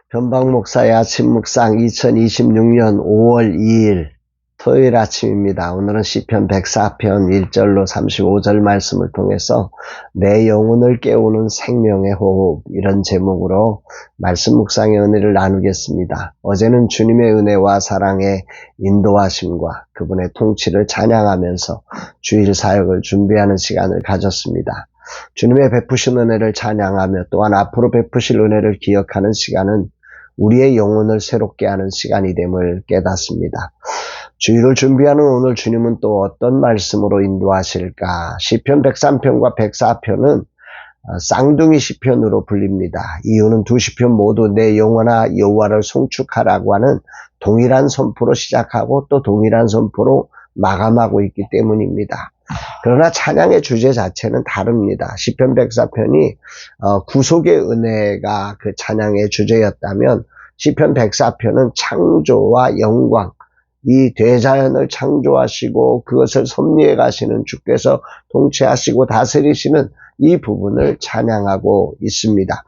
변방 목사의 아침 묵상 2026년 5월 2일 토요일 아침입니다. 오늘은 시편 104편 1절로 35절 말씀을 통해서 내 영혼을 깨우는 생명의 호흡, 이런 제목으로 말씀 묵상의 은혜를 나누겠습니다. 어제는 주님의 은혜와 사랑의 인도하심과 그분의 통치를 찬양하면서 주일 사역을 준비하는 시간을 가졌습니다. 주님의 베푸신 은혜를 찬양하며 또한 앞으로 베푸실 은혜를 기억하는 시간은 우리의 영혼을 새롭게 하는 시간이 됨을 깨닫습니다. 주일을 준비하는 오늘 주님은 또 어떤 말씀으로 인도하실까? 시편 103편과 104편은 쌍둥이 시편으로 불립니다. 이유는 두 시편 모두 내 영혼아 여호와를 송축하라고 하는 동일한 선포로 시작하고 또 동일한 선포로 마감하고 있기 때문입니다. 그러나 찬양의 주제 자체는 다릅니다. 시편 104편이 구속의 은혜가 그 찬양의 주제였다면 시편 104편은 창조와 영광, 이 대자연을 창조하시고 그것을 섭리해 가시는 주께서 통치하시고 다스리시는 이 부분을 찬양하고 있습니다.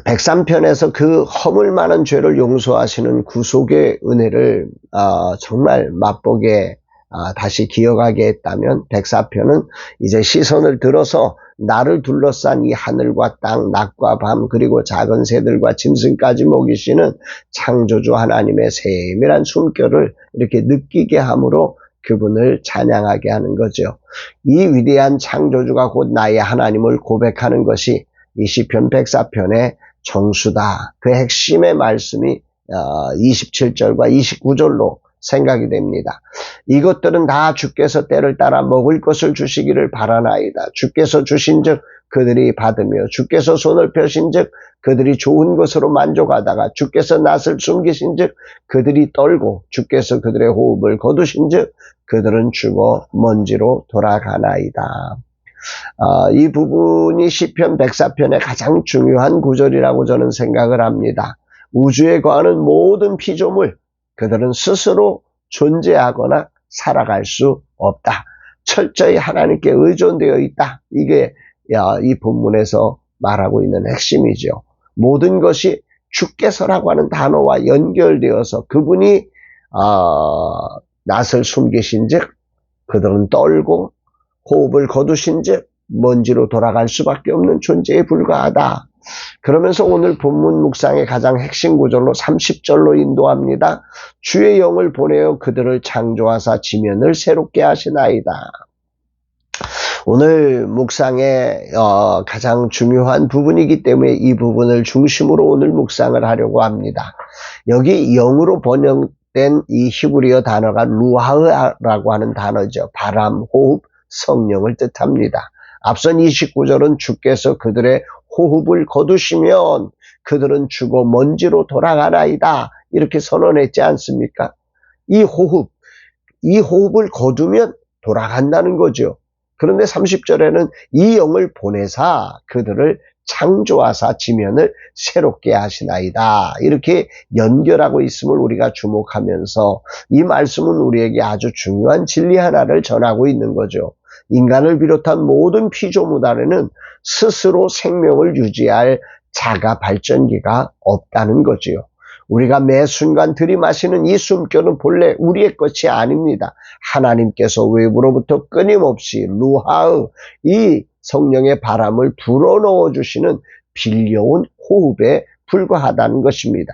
103편에서 그 허물 많은 죄를 용서하시는 구속의 은혜를 정말 맛보게 다시 기억하게 했다면 104편은 이제 시선을 들어서 나를 둘러싼 이 하늘과 땅, 낮과 밤, 그리고 작은 새들과 짐승까지 먹이시는 창조주 하나님의 세밀한 숨결을 이렇게 느끼게 함으로 그분을 찬양하게 하는 거죠. 이 위대한 창조주가 곧 나의 하나님을 고백하는 것이 이 시편 104편의 정수다. 그 핵심의 말씀이 27절과 29절로 생각이 됩니다. 이것들은 다 주께서 때를 따라 먹을 것을 주시기를 바라나이다. 주께서 주신즉 그들이 받으며 주께서 손을 펴신즉 그들이 좋은 것으로 만족하다가 주께서 낯을 숨기신즉 그들이 떨고 주께서 그들의 호흡을 거두신즉 그들은 죽어 먼지로 돌아가나이다. 이 부분이 시편 104편의 가장 중요한 구절이라고 저는 생각을 합니다. 우주에 거하는 모든 피조물, 그들은 스스로 존재하거나 살아갈 수 없다. 철저히 하나님께 의존되어 있다. 이게 이 본문에서 말하고 있는 핵심이죠. 모든 것이 주께서라고 하는 단어와 연결되어서 그분이 낯을 숨기신 즉 그들은 떨고 호흡을 거두신 즉 먼지로 돌아갈 수밖에 없는 존재에 불과하다. 그러면서 오늘 본문 묵상의 가장 핵심 구절로 30절로 인도합니다. 주의 영을 보내어 그들을 창조하사 지면을 새롭게 하시나이다. 오늘 묵상의 가장 중요한 부분이기 때문에 이 부분을 중심으로 오늘 묵상을 하려고 합니다. 여기 영으로 번역된 이 히브리어 단어가 루하흐라고 하는 단어죠. 바람, 호흡, 성령을 뜻합니다. 앞선 29절은 주께서 그들의 호흡을 거두시면 그들은 죽어 먼지로 돌아가나이다. 이렇게 선언했지 않습니까? 이 호흡을 거두면 돌아간다는 거죠. 그런데 30절에는 이 영을 보내사 그들을 창조하사 지면을 새롭게 하시나이다. 이렇게 연결하고 있음을 우리가 주목하면서 이 말씀은 우리에게 아주 중요한 진리 하나를 전하고 있는 거죠. 인간을 비롯한 모든 피조물 안에는 스스로 생명을 유지할 자가 발전기가 없다는 거지요. 우리가 매 순간 들이마시는 이 숨결은 본래 우리의 것이 아닙니다. 하나님께서 외부로부터 끊임없이 루하의 이 성령의 바람을 불어넣어 주시는 빌려온 호흡에 불과하다는 것입니다.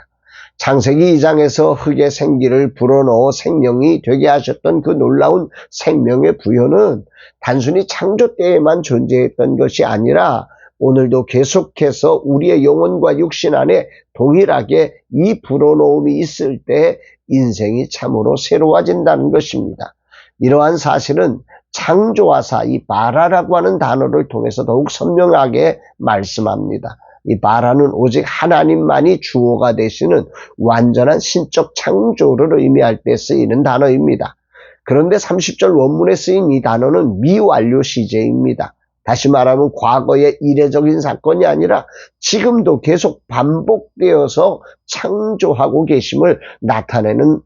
창세기 2장에서 흙의 생기를 불어넣어 생명이 되게 하셨던 그 놀라운 생명의 부여는 단순히 창조 때에만 존재했던 것이 아니라 오늘도 계속해서 우리의 영혼과 육신 안에 동일하게 이 불어넣음이 있을 때 인생이 참으로 새로워진다는 것입니다. 이러한 사실은 창조하사 이 바라라고 하는 단어를 통해서 더욱 선명하게 말씀합니다. 이 바라는 오직 하나님만이 주어가 되시는 완전한 신적 창조를 의미할 때 쓰이는 단어입니다. 그런데 30절 원문에 쓰인 이 단어는 미완료 시제입니다. 다시 말하면 과거의 이례적인 사건이 아니라 지금도 계속 반복되어서 창조하고 계심을 나타내는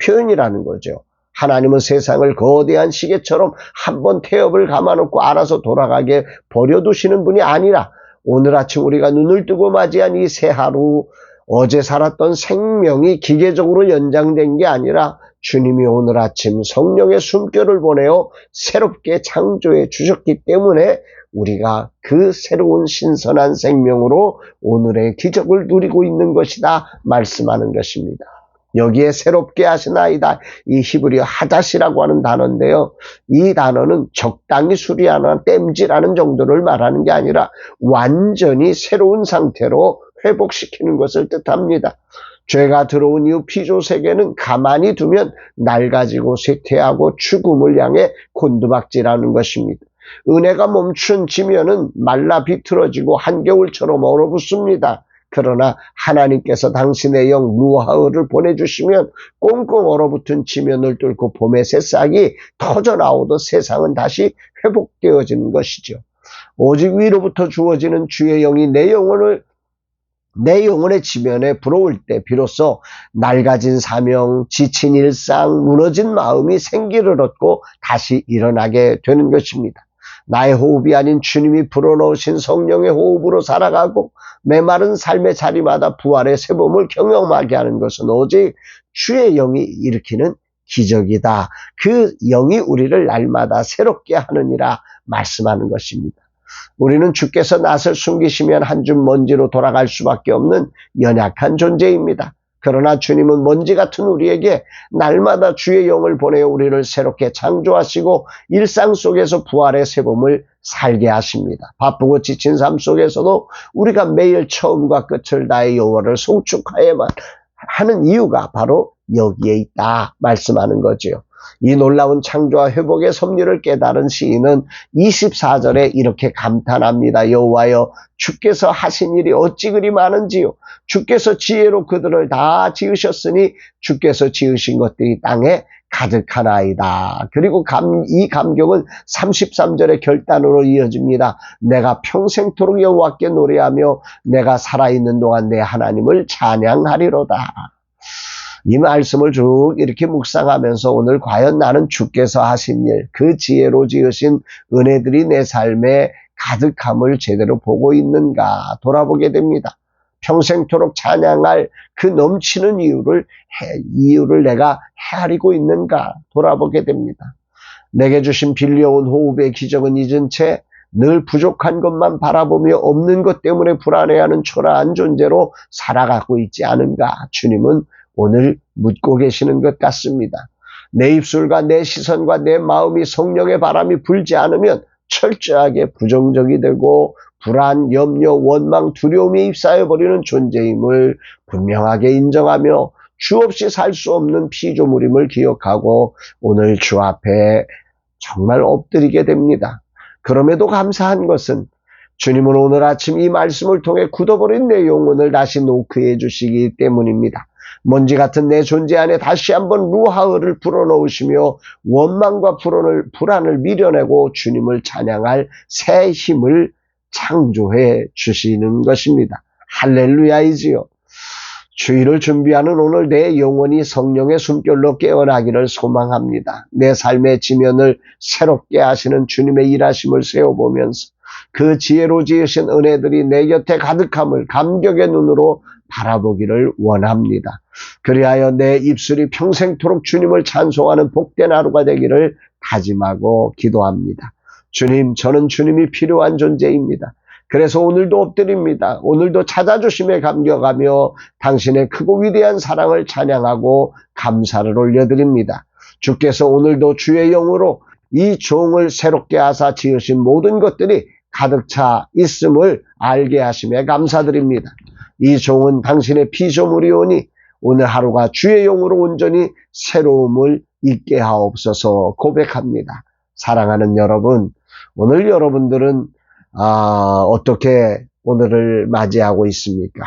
표현이라는 거죠. 하나님은 세상을 거대한 시계처럼 한번 태엽을 감아놓고 알아서 돌아가게 버려두시는 분이 아니라 오늘 아침 우리가 눈을 뜨고 맞이한 이 새 하루, 어제 살았던 생명이 기계적으로 연장된 게 아니라 주님이 오늘 아침 성령의 숨결을 보내어 새롭게 창조해 주셨기 때문에 우리가 그 새로운 신선한 생명으로 오늘의 기적을 누리고 있는 것이다 말씀하는 것입니다. 여기에 새롭게 하시나이다. 이 히브리어 하닷이라고 하는 단어인데요. 이 단어는 적당히 수리하거나 땜질하는 정도를 말하는 게 아니라 완전히 새로운 상태로 회복시키는 것을 뜻합니다. 죄가 들어온 이후 피조세계는 가만히 두면 낡아지고 쇠퇴하고 죽음을 향해 곤두박질하는 것입니다. 은혜가 멈춘지면은 말라 비틀어지고 한겨울처럼 얼어붙습니다. 그러나 하나님께서 당신의 영 루하흐를 보내주시면 꽁꽁 얼어붙은 지면을 뚫고 봄의 새싹이 터져나오듯 세상은 다시 회복되어지는 것이죠. 오직 위로부터 주어지는 주의 영이 내 영혼의 지면에 불어올 때 비로소 낡아진 사명, 지친 일상, 무너진 마음이 생기를 얻고 다시 일어나게 되는 것입니다. 나의 호흡이 아닌 주님이 불어넣으신 성령의 호흡으로 살아가고 메마른 삶의 자리마다 부활의 새봄을 경험하게 하는 것은 오직 주의 영이 일으키는 기적이다. 그 영이 우리를 날마다 새롭게 하느니라 말씀하는 것입니다. 우리는 주께서 낯을 숨기시면 한 줌 먼지로 돌아갈 수밖에 없는 연약한 존재입니다. 그러나 주님은 먼지 같은 우리에게 날마다 주의 영을 보내어 우리를 새롭게 창조하시고 일상 속에서 부활의 새봄을 살게 하십니다. 바쁘고 지친 삶 속에서도 우리가 매일 처음과 끝을 다해 여호와를 송축하여야만 하는 이유가 바로 여기에 있다 말씀하는 거죠. 이 놀라운 창조와 회복의 섭리를 깨달은 시인은 24절에 이렇게 감탄합니다. 여호와여, 주께서 하신 일이 어찌 그리 많은지요. 주께서 지혜로 그들을 다 지으셨으니 주께서 지으신 것들이 땅에 가득하나이다. 그리고 이 감격은 33절의 결단으로 이어집니다. 내가 평생토록 여호와께 노래하며 내가 살아있는 동안 내 하나님을 찬양하리로다. 이 말씀을 쭉 이렇게 묵상하면서 오늘 과연 나는 주께서 하신 일, 그 지혜로 지으신 은혜들이 내 삶에 가득함을 제대로 보고 있는가 돌아보게 됩니다. 평생토록 찬양할 그 넘치는 이유를 내가 헤아리고 있는가 돌아보게 됩니다. 내게 주신 빌려온 호흡의 기적은 잊은 채 늘 부족한 것만 바라보며 없는 것 때문에 불안해하는 초라한 존재로 살아가고 있지 않은가 주님은 오늘 묻고 계시는 것 같습니다. 내 입술과 내 시선과 내 마음이 성령의 바람이 불지 않으면 철저하게 부정적이 되고 불안, 염려, 원망, 두려움에 휩싸여버리는 존재임을 분명하게 인정하며 주 없이 살 수 없는 피조물임을 기억하고 오늘 주 앞에 정말 엎드리게 됩니다. 그럼에도 감사한 것은 주님은 오늘 아침 이 말씀을 통해 굳어버린 내 영혼을 다시 노크해 주시기 때문입니다. 먼지 같은 내 존재 안에 다시 한번 루하흐를 불어넣으시며 원망과 불안을 밀어내고 주님을 찬양할 새 힘을 창조해 주시는 것입니다. 할렐루야이지요. 주일을 준비하는 오늘 내 영혼이 성령의 숨결로 깨어나기를 소망합니다. 내 삶의 지면을 새롭게 하시는 주님의 일하심을 세워보면서 그 지혜로 지으신 은혜들이 내 곁에 가득함을 감격의 눈으로 바라보기를 원합니다. 그리하여 내 입술이 평생토록 주님을 찬송하는 복된 하루가 되기를 다짐하고 기도합니다. 주님, 저는 주님이 필요한 존재입니다. 그래서 오늘도 엎드립니다. 오늘도 찾아주심에 감격하며 당신의 크고 위대한 사랑을 찬양하고 감사를 올려드립니다. 주께서 오늘도 주의 영으로 이 종을 새롭게 하사 지으신 모든 것들이 가득 차 있음을 알게 하심에 감사드립니다. 이 종은 당신의 피조물이오니 오늘 하루가 주의 영으로 온전히 새로움을 있게 하옵소서 고백합니다. 사랑하는 여러분, 오늘 여러분들은 어떻게 오늘을 맞이하고 있습니까?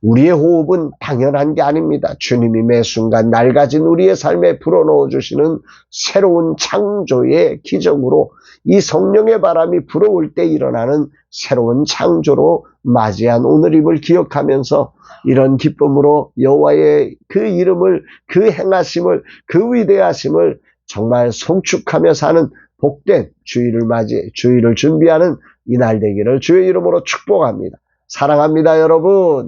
우리의 호흡은 당연한 게 아닙니다. 주님이 매 순간 낡아진 우리의 삶에 불어넣어 주시는 새로운 창조의 기적으로 이 성령의 바람이 불어올 때 일어나는 새로운 창조로 맞이한 오늘임을 기억하면서 이런 기쁨으로 여호와의 그 이름을, 그 행하심을, 그 위대하심을 정말 송축하며 사는 복된 주일을 준비하는 이날 되기를 주의 이름으로 축복합니다. 사랑합니다, 여러분.